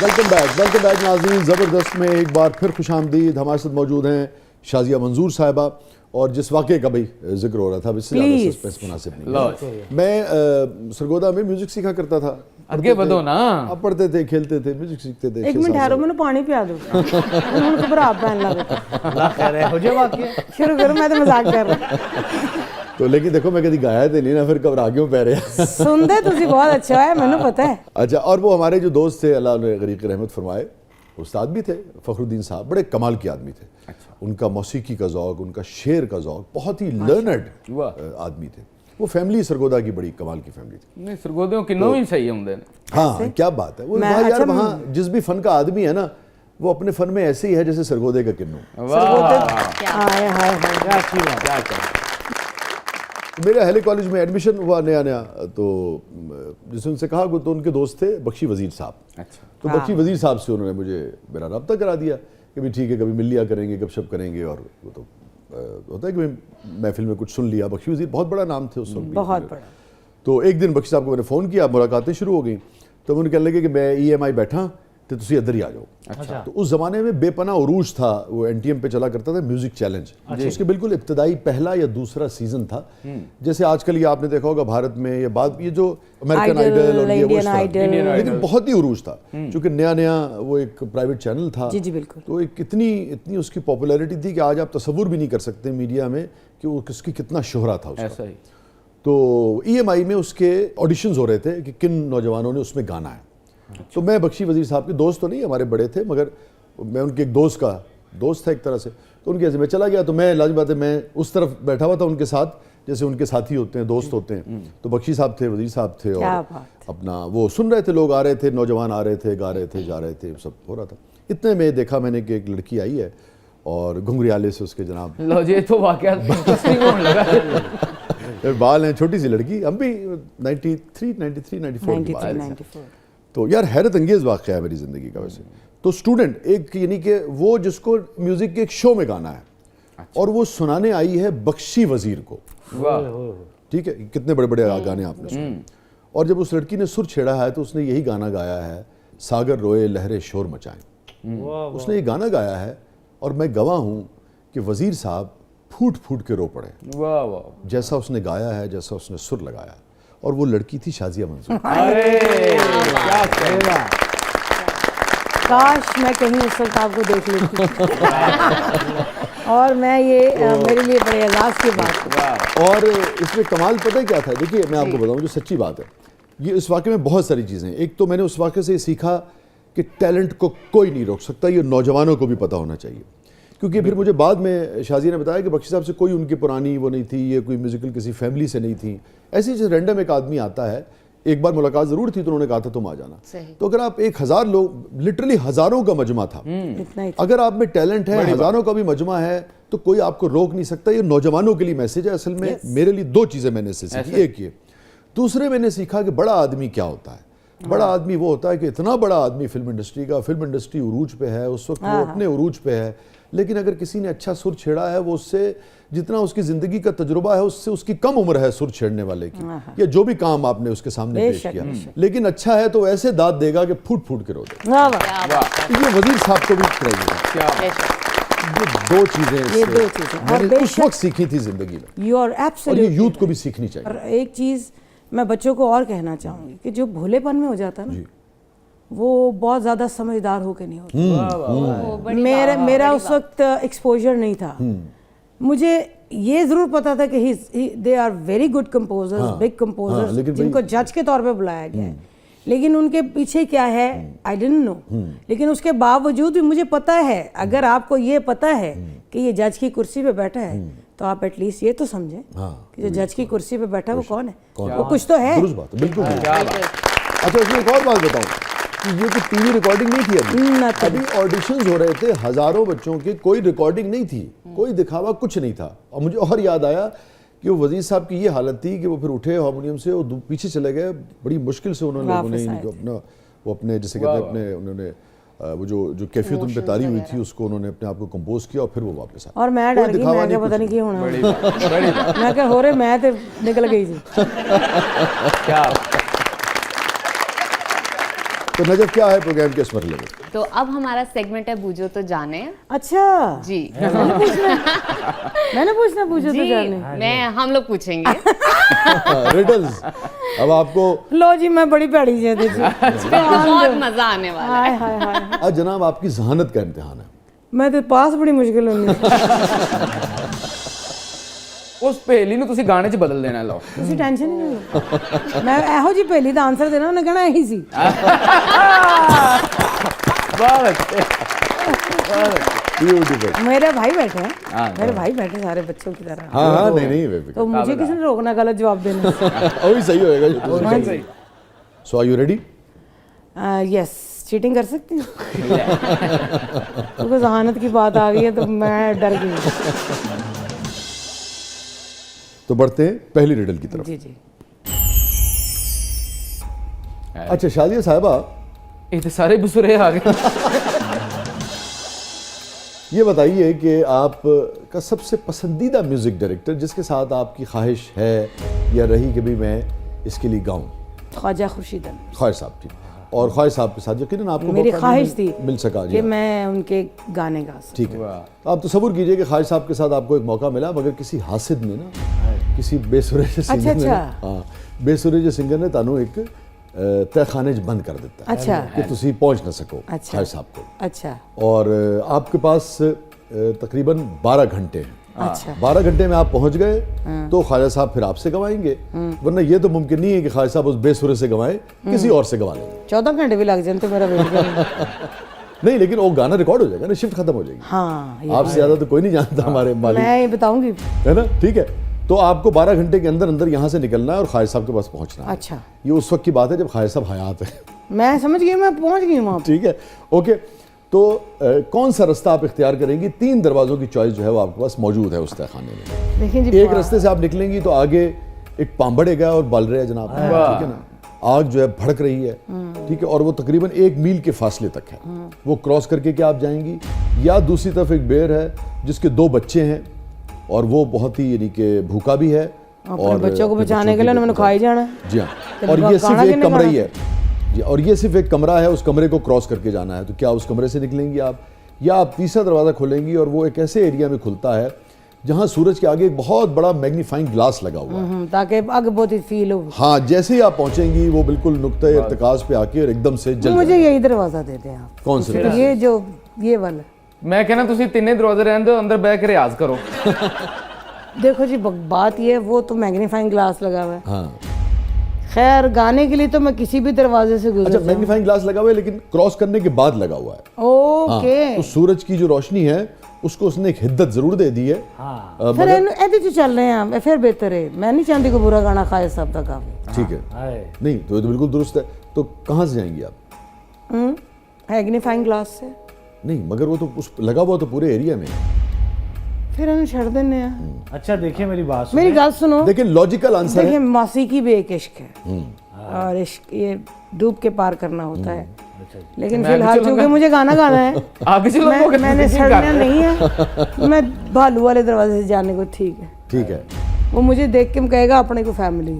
Welcome back नाज़रीन। ज़बरदस्त में एक बार फिर खुशामदीद। हमारे साथ मौजूद हैं शाजिया मंजूर साहिबा, और जिस वाक़े का भाई जिक्र हो रहा था इससे ज़्यादा सस्पेंस मुनासिब नहीं। मैं सरगोदा में म्यूजिक सीखा करता था। आगे बढ़ो ना। आप पढ़ते थे, खेलते थे, म्यूजिक सीखते थे। एक मिनट ठहरो, मैंने पानी पिया दो। ਹੁਣ ਘਬਰਾ ਪੈਣ ਲੱਗ ਪਿਆ। अल्लाह खैर है, हो जाए वाकई। शुरू करो, मैं तो मजाक कर रहा। तो लेकिन देखो मैं कभी गाया तो नहीं ना, फिर घबरा क्यों पै रहे। सुनते तुसी बहुत अच्छा है, मैंने पता है। अच्छा, और वो हमारे जो दोस्त थे, अल्लाह उन्हें गरीक रहमत फरमाए, उस्ताद भी थे, फ़खरुद्दीन साहब, बड़े कमाल के आदमी थे। उनका मौसीकी का ज़ौक़, उनका शेर का ज़ौक़, बहुत ही लर्नड आदमी थे। वो फैमिली सरगोदा की बड़ी कमाल की फैमिली थी। नहीं सरगोदे किन्नों भी सही होंगे। हाँ, क्या बात है। वो वहाँ यार, वहाँ जिस भी फ़न का आदमी है ना, वो अपने फ़न में ऐसे ही है जैसे सरगोदे का किन्नू। मेरे अहले कॉलेज में एडमिशन हुआ नया, तो जिसने उनसे कहा, तो उनके दोस्त थे बख्शी वज़ीर साहब। अच्छा। तो बख्शी वज़ीर साहब से उन्होंने मुझे मेरा रब्ता करा दिया कि भाई ठीक है, कभी मिल लिया करेंगे, गपशप करेंगे। और वो तो होता है कि महफिल में कुछ सुन लिया। बख्शी वज़ीर बहुत बड़ा नाम थे उस वक्त, बहुत बड़ा। तो एक दिन बख्शी साहब को मैंने फ़ोन किया, मुलाकातें शुरू हो गई। तो उन्होंने कहने लगे कि मैं EMI बैठा तो तुसी इधर ही आ जाओ। अच्छा। तो उस ज़माने में बेपना उरूज था, वो NTM पे चला करता था म्यूज़िक चैलेंज। उसके बिल्कुल इब्तदाई पहला या दूसरा सीज़न था। जैसे आजकल ये आपने देखा होगा भारत में, ये बात, ये जो अमेरिकन आइडल और ये वो इस तरह, लेकिन बहुत ही उरूज था क्योंकि नया वो एक प्राइवेट चैनल था। जी बिल्कुल। तो एक इतनी उसकी पॉपुलैरिटी थी कि आज आप तसव्वुर भी नहीं कर सकते मीडिया में कि वो किसकी कितना शोहरा था उसका। ऐसा ही। तो EMI में उसके ऑडिशंस हो रहे थे कि किन नौजवानों ने उसमें गाना है। तो मैं बख्शी वज़ीर साहब के दोस्त तो नहीं, हमारे बड़े थे, मगर मैं उनके एक दोस्त का दोस्त था एक तरह से। तो उनके ऐसे मैं चला गया, तो मैं लाज़िम बात है, मैं उस तरफ बैठा हुआ था उनके साथ, जैसे उनके साथी होते हैं, दोस्त होते हैं। तो बख्शी साहब थे, वज़ीर साहब थे, और अपना वो सुन रहे थे, लोग आ रहे थे, नौजवान आ रहे थे, गा रहे थे, जा रहे थे, सब हो रहा था। इतने में देखा मैंने कि एक लड़की आई है और घुंघरियाले से उसके जनाब लो जी, तो वाकया इंटरेस्टिंग होने लगा। बाल हैं, छोटी सी लड़की, हम भी 93, 94 की बात है। तो यार हैरत अंगेज़ वाक़या है मेरी ज़िंदगी का। वैसे तो स्टूडेंट एक, यानी कि वो जिसको म्यूज़िक के एक शो में गाना है, और वो सुनाने आई है बख्शी वज़ीर को। ठीक है, कितने बड़े बड़े गाने आपने सुने। और जब उस लड़की ने सुर छेड़ा है तो उसने यही गाना गाया है, सागर रोए लहरें शोर मचाएं। उसने ये गाना गाया है और मैं गवाह हूँ कि वज़ीर साहब फूट फूट के रो पड़े। वाह वाह, जैसा उसने गाया है, जैसा उसने सुर लगाया। और वो लड़की थी शाजिया मंजूर। क्या कहेगा। काश मैं कहीं उस वक्त आपको देख लेती। और मैं ये मेरे लिए बड़े एजाज की बात है। और इसमें कमाल पता है क्या था? देखिए मैं आपको बताऊं, जो सच्ची बात है, ये इस वाक़े में बहुत सारी चीज़ें हैं। एक तो मैंने उस वाक़े से सीखा कि टैलेंट को कोई नहीं रोक सकता, ये नौजवानों को भी पता होना चाहिए। क्योंकि फिर मुझे बाद में शाजिया ने बताया कि बख्शी साहब से कोई उनकी पुरानी वो नहीं थी, ये कोई म्यूज़िकल किसी फैमिली से नहीं थी। ऐसी चीज़ रैंडम एक आदमी आता है, एक बार मुलाकात ज़रूर थी, तो उन्होंने कहा था तुम आ जाना। तो अगर आप 1000 लोग, लिटरली हज़ारों का मजमा था, अगर आप में टैलेंट है, हज़ारों का भी मजमा है, तो कोई आपको रोक नहीं सकता। ये नौजवानों के लिए मैसेज है। असल में मेरे लिए 2 चीज़ें मैंने इससे सीखी। एक ये, दूसरे मैंने सीखा कि बड़ा आदमी क्या होता है। बड़ा आदमी वो होता है कि इतना बड़ा आदमी फिल्म इंडस्ट्री का, फिल्म इंडस्ट्री उरूज पे है, उस वक्त वो अपने उरूज पे है, लेकिन अगर किसी ने अच्छा सुर छेड़ा है, वो उससे जितना उसकी ज़िंदगी का तजुर्बा है उससे उसकी कम उम्र है सुर छेड़ने वाले की, या जो भी काम आपने उसके सामने पेश किया, लेकिन अच्छा है तो ऐसे दाद देगा कि फूट फूट के रो देगा। ये वज़ीर साहब को भी चाहिए। ये 2 चीज़ें मैंने उस वक्त सीखी थी ज़िंदगी में, और ये यूथ को भी सीखनी चाहिए। और एक चीज़ मैं बच्चों को और कहना चाहूँगी कि जो भोलेपन में हो जाता है ना, वो बहुत ज़्यादा समझदार होकर नहीं होता। मेरा उस वक्त एक्सपोजर नहीं था। मुझे ये ज़रूर पता था कि they are very good composers, big composers, जिनको जज के तौर पे बुलाया गया है, लेकिन उनके पीछे क्या है आई डिडंट नो। लेकिन उसके बावजूद भी मुझे पता है, अगर आपको ये पता है कि ये जज की कुर्सी पे बैठा है, तो आप एटलीस्ट ये तो समझें कि जो जज की कुर्सी पे बैठा है वो कौन है, वो कुछ तो है। बिल्कुल। अच्छा, इसमें एक और बात बताऊं कि ये तो टीवी रिकॉर्डिंग नहीं थी, अभी ऑडिशंस हो रहे थे हज़ारों बच्चों के, कोई रिकॉर्डिंग नहीं थी, कोई दिखावा कुछ नहीं था। और मुझे और याद आया कि वो वज़ीर साहब की ये हालत थी कि वो फिर उठे हारमोनियम से, वो पीछे चले गए, बड़ी मुश्किल से उन्होंने लोगों ने इनको अपना वो अपने जैसे कहते हैं अपने उन्होंने वो जो कैफियत उन पे तारी हुई थी उसको उन्होंने अपने आप को कंपोज किया और फिर वो वापस आए। और मैं डर गई, मैं क्या पता नहीं क्या होना, मैं क्या हो रहे, मैं तो निकल गई थी। क्या तो नजब क्या है प्रोग्राम के इस मरहले में? तो अब हमारा सेगमेंट है बूझो तो जाने। अच्छा जी मैंने पूछना पूछो तो जी जाने। मैं हम लोग पूछेंगे। रिडल्स। अब आपको लो जी मैं बड़ी पैड़ी जी थी। बहुत मजा आने वाला है। हाय हाय हाय आज जनाब आपकी जहानत का इम्तिहान है। मैं तो पास बड़ी मुश्किल होनी उस पहेली ਨੂੰ ਤੁਸੀਂ ਗਾਣੇ 'ਚ ਬਦਲ ਦੇਣਾ ਲਓ ਤੁਸੀਂ ਟੈਨਸ਼ਨ ਨਹੀਂ ਲਓ ਮੈਂ ਇਹੋ ਜੀ ਪਹਿਲੀ ਦਾ ਆਨਸਰ ਦੇਣਾ ਉਹਨੇ ਕਹਿਣਾ ਇਹੀ ਸੀ ब्यूटीफुल। मेरे भाई बैठे हैं हाँ, मेरे भाई बैठे सारे बच्चों की तरह हाँ हाँ नहीं नहीं बेफिक्र। तो मुझे किसी ने रोकना गलत जवाब देने से वही सही होएगा जो तुमने हाँ, कहा। सही। So are you ready? Yes cheating कर सकती हूँ क्योंकि जहानत की बात आ गई है तो मैं डर गई तो बढ़ते हैं पहली रिडल की तरफ। जी जी अच्छा शादिया साहिबा, ਇਹ ਤੇ ਸਾਰੇ ਬਸੁਰੇ ਆ ਗਏ ये बताइए कि आप का सबसे पसंदीदा म्यूजिक डायरेक्टर जिसके साथ आपकी ख्वाहिश है या रही कि भाई मैं इसके लिए गाऊं? ख्वाजा खुर्शीद अली ख्वाहिश साहब थी और ख्वाहिश साहब के साथ यकीनन आपको मेरी मौका ख्वाहिश थी मिल सका जी। कि मैं उनके गाने गा सकूं। ठीक है, तो आप तसव्वुर कीजिए कि ख्वाहिश साहब के साथ आपको एक मौका मिला मगर किसी हासिद ने ना, किसी बेसुरे से सिंगर ने, हाँ बेसुरे से सिंगर ने तानू एक तहखाने 'ਚ बंद कर दिता है अच्छा कि तुसी पहुंच ना सको अच्छा। ख्वाहिश साहब को। अच्छा और आपके पास तकरीबन 12 घंटे हैं। अच्छा 12 घंटे में आप पहुंच गए तो ख्वाजा साहब फिर आपसे गवाएंगे, वरना ये तो मुमकिन नहीं है कि ख्वाजा साहब उस बेसुरे से गवाएं, किसी और से गवा लेंगे। 14 घंटे भी लग जाए तो मेरा वेट करेंगे नहीं लेकिन वो गाना रिकॉर्ड हो जाएगा ना, शिफ्ट खत्म हो जाएगी। हाँ ये आपसे ज्यादा तो कोई नहीं जानता हमारे मालिक, मैं ये बताऊंगी है ना? ठीक है, तो आपको 12 घंटे के अंदर अंदर यहाँ से निकलना है और ख्वाजा साहब के पास पहुंचना है। अच्छा ये उस वक्त की बात है जब ख्वाजा साहब हयात है। मैं समझ गई मैं पहुंच गई वहाँ पे। ठीक है, ओके। तो कौन सा रास्ता आप इख्तियार करेंगी? 3 दरवाजों की चॉइस जो है वो आपके पास मौजूद है उस तहखाने में। देखिए जी एक रास्ते से आप निकलेंगी तो आगे एक पांबड़ेगा और बल रहे जनाब, ठीक है ना, आग जो है भड़क रही है, ठीक है, और वो तकरीबन 1 मील के फासले तक है। वो क्रॉस करके क्या आप जाएंगी, या दूसरी तरफ एक बेर है जिसके 2 बच्चे हैं और वो बहुत ही यानी कि भूखा भी है और बच्चों को अपने बचाने के लिए बच्चों उन्होंने खाई जाना है। जी हाँ, तो और ये सिर्फ गाना एक किन्ने कमरा ही गाना है जी, और ये सिर्फ एक कमरा है, उस कमरे को क्रॉस करके जाना है। तो क्या उस कमरे से निकलेंगी आप, या आप तीसरा दरवाज़ा खोलेंगी और वो एक ऐसे एरिया में खुलता है जहाँ सूरज के आगे एक बहुत बड़ा मैग्नीफाइंग ग्लास लगा हुआ है। ताकि आगे बहुत ही फील हो। हाँ, जैसे ही आप पहुंचेंगी वो बिल्कुल नुक्ता इर्तिकाज पे आके और एकदम से जल मुझे जाएगा। यही दरवाजा दे दें आप। कौन से? ये जो ये वाला ਮੈਂ ਕਹਿੰਦਾ ਤੁਸੀਂ ਤਿੰਨੇ ਦਰਵਾਜ਼ੇ ਰਹਿਣ ਦਿਓ, ਅੰਦਰ ਬਹਿ ਕੇ ਰਿਆਜ਼ ਕਰੋ देखो जी बात ये है, वो तो मैग्नीफाइंग ग्लास लगा हुआ है। हाँ, खैर गाने के लिए तो मैं किसी भी दरवाजे से अच्छा गुजर जाऊं। मैग्नीफाइंग ग्लास लगा हुआ है लेकिन क्रॉस करने के बाद लगा हुआ है। हाँ, ओके तो सूरज की जो रोशनी है उसको उसने एक हिद्दत जरूर दे दी है। फिर ਇਹਦੇ ਚ ਚੱਲ ਰਹੇ हैं फिर बेहतर है। मैं नहीं चाहती कोई बुरा गाना खाए साहब का गावे। ठीक है, नहीं तो ये तो बिल्कुल दुरुस्त है। तो कहाँ से जाएंगी आप? मैग्नीफाइंग ग्लास से नहीं मगर वो तो उस लगा हुआ तो पूरे एरिया में है। फिर हम छड़ देने हैं। अच्छा देखिए मेरी बात सुनो। मेरी गाल सुनो, लेकिन लॉजिकल आंसर देखिए है। मौसीकी भी एक इश्क है और इश्क ये डूब के पार करना होता है। लेकिन मैं भी फिलहाल चलूंगा। चूंकि मुझे गाना गाना है आगे चलो मैंने छड़ना नहीं है। मैं भालू वाले दरवाजे से जाने को ठीक है। ठीक है, वो मुझे देख के कहेगा अपने को फैमिली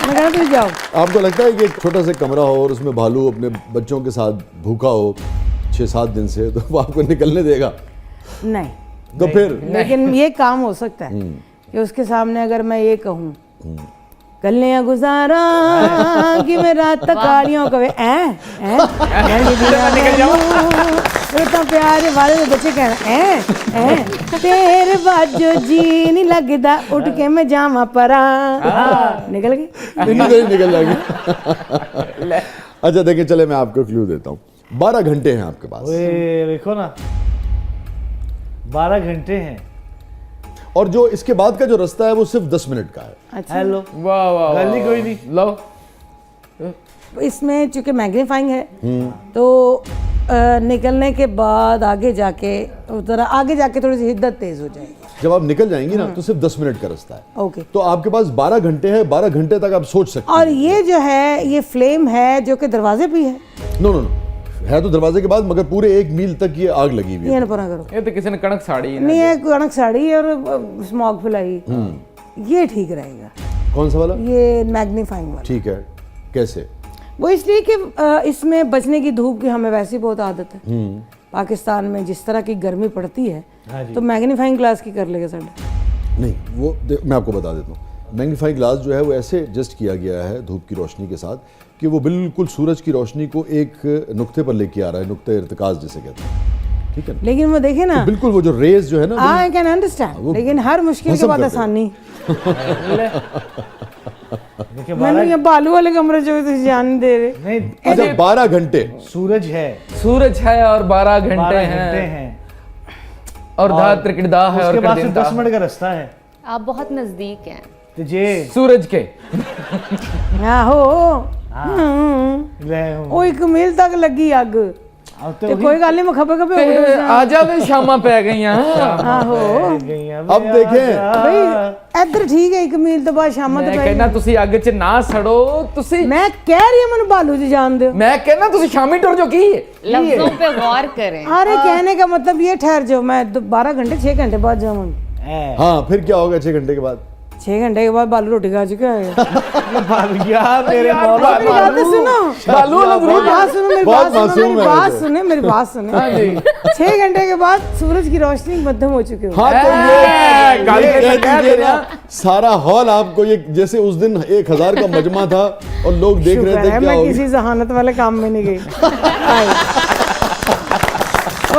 मैं कहना तुम जाओ। आपको लगता है कि एक छोटा सा कमरा हो और उसमें भालू अपने बच्चों के साथ भूखा हो 6-7 दिन से, तो वो आपको निकलने देगा? नहीं तो फिर लेकिन ये काम हो सकता है कि उसके सामने अगर मैं ये कहूँ कलियां गुजारा कि मैं रात तक कालियों कवे इतना प्यारे वाले तो बच्चे कहना तेरे बाजो जी नहीं लगता उठ के मैं जावा परा निकल गई। नहीं निकल जाएगी। अच्छा देखिए, चले मैं आपको क्लू देता हूँ। 12 घंटे हैं आपके पास ओए देखो ना 12 घंटे हैं। और जो इसके बाद का जो रास्ता है वो सिर्फ 10 मिनट का है। अच्छा हेलो ਵਾਹ ਵਾਹ गली कोई नहीं। ਲਓ इसमें चूंकि मैग्नीफाइंग है तो निकलने के बाद आगे जाके उधर आगे जाके थोड़ी सी हिद्दत तेज हो जाएगी। जब आप निकल जाएंगी ना तो सिर्फ 10 मिनट का रास्ता है। ओके तो आपके पास 12 घंटे है, 12 घंटे तक आप सोच सकते और हैं। ये जो है ये फ्लेम है जो कि दरवाजे पे ही है। नो नो नो, है तो दरवाजे के बाद मगर पूरे 1 मील तक ये आग लगी हुई ये है। ना परा करो ਇਹ ਤੇ ਕਿਸੇ ਨੇ ਕਣਕ ਸਾੜੀ नहीं है कणक साड़ी और स्मॉग फैलाई ये ठीक रहेगा। कौन सा वाला? ये मैग्नीफाइंग वाला ठीक है, कैसे? वो इसलिए कि इसमें बचने की धूप की हमें वैसे ही बहुत आदत है। पाकिस्तान में जिस तरह की गर्मी पड़ती है तो मैग्नीफाइंग ग्लास की कर लेगा साढ़े। नहीं, वो मैं आपको बता देता हूँ, मैग्नीफाइंग ग्लास जो है वो ऐसे एडजस्ट किया गया है धूप की रोशनी के साथ कि वो बिल्कुल सूरज की रोशनी को एक नुक्ते पर लेके आ रहा है, नुक्ते इर्तिकाज जिसे कहते हैं, ठीक है ना? लेकिन वो देखे ना, तो बिल्कुल वो जो रेज जो है ना, आई कैन अंडरस्टैंड, लेकिन हर मुश्किल के भस्म बाद करते हैं। आसानी। देखिए मैंने ये बालू वाले कमरे जो तुझे जान दे रहे। नहीं, अच्छा 12 घंटे सूरज है, सूरज है और 12 घंटे 12 घंटे हैं हैं, और धा त्रिकड़ा है और उसके बाद कर से दिन 10 मिनट का रास्ता है आप बहुत नजदीक हैं। तो जे सूरज के आहो ले हूं। ਉਹ ਇੱਕ ਮੀਲ ਤੱਕ ਲੱਗੀ ਅੱਗ अब ਤੇ ਕੋਈ ਗੱਲ ਨਹੀਂ ਮੈਂ ਖੱਬੇ ਖੱਬੇ ਤੇ ਉੱਡ ਆ ਜਾਵੇ ਸ਼ਾਮਾਂ ਪੈ ਗਈਆਂ ਆਹੋ अब देखें ਬਈ ਇੱਧਰ ਠੀਕ ਹੈ ਇੱਕ ਮੀਲ ਤੋਂ ਬਾਅਦ ਸ਼ਾਮਾਂ ਤੋਂ ਮੈਂ ਪੈ ਕਹਿੰਦਾ ਤੁਸੀਂ ਅੱਗ 'ਚ ਨਾ ਸੜੋ ਤੁਸੀਂ ਮੈਂ ਕਹਿ ਰਹੀ ਹਾਂ ਮੈਨੂੰ ਬਾਲੂ ਜੀ ਜਾਣ ਦਿਓ। ਮੈਂ ਕਹਿੰਦਾ ਤੁਸੀਂ ਸ਼ਾਮੀ ਟੁਰ ਜਾਓ ਕੀ लफ्जों पे गौर करें। अरे कहने का मतलब ये ठहर जाओ, मैं 12 घंटे 6 घंटे बाद जाऊंगी। हाँ फिर क्या होगा 6 घंटे के बाद? 6 घंटे के बाद बालू रोटी खा चुका है। यार मेरे मौला मेरी बात तो सुनो, बालू वाला मेरी बात सुनो, मेरी बहुत बात सुनो, मासूम मेरी है बात वैसे। सुने, मेरी बात सुने। 6 घंटे के बाद सूरज की रोशनी मध्यम हो चुकी है। हाँ तो गाली ये पे कह कह दीजिए दे ना, रहा। सारा हॉल आपको ये जैसे उस दिन 1000 का मजमा था और लोग देख शुक्र रहे थे है क्या मैं होगा। किसी जहानत वाले काम में नहीं गई।